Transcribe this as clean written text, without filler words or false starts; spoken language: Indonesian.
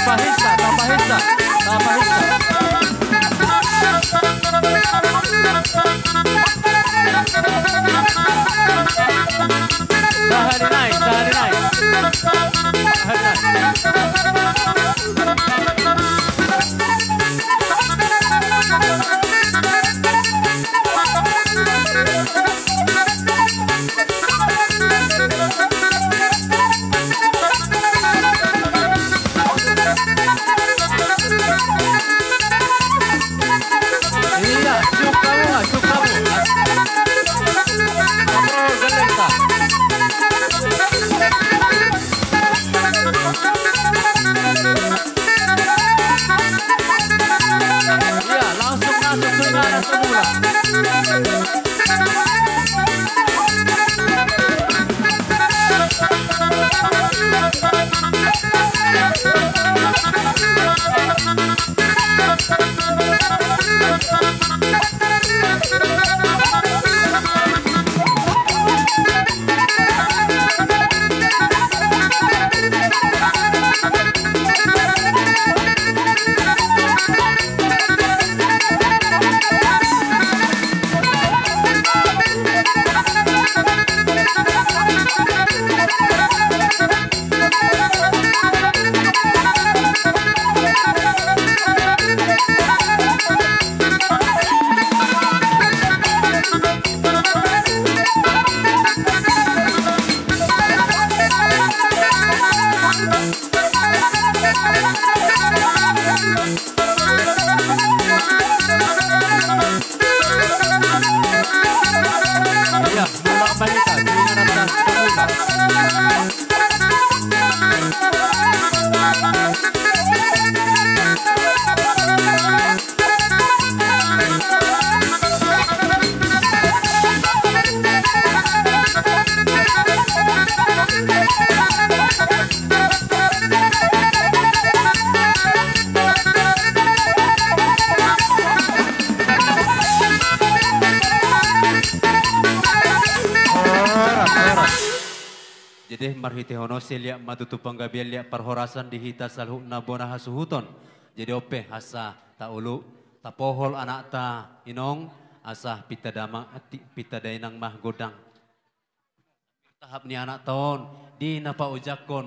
Tambah hisa, tambah hisa, tambah hisa. Sehari naik, sehari naik. Sehari naik. Iya, cuk kamu, cuk kamu. Kamu geleng tak? Iya, langsung masuk ke arah semula. Iya, mulak balita, dengan atas semula. Jadi marhiti hono selia madutu panggabian lia perhorasan dihita salhu nabona hasuhuton. Jadi ope asa taulu tapohol anak ta inong asah pitadainang mah godang. Tahap ni anak tahun di napa ujakon.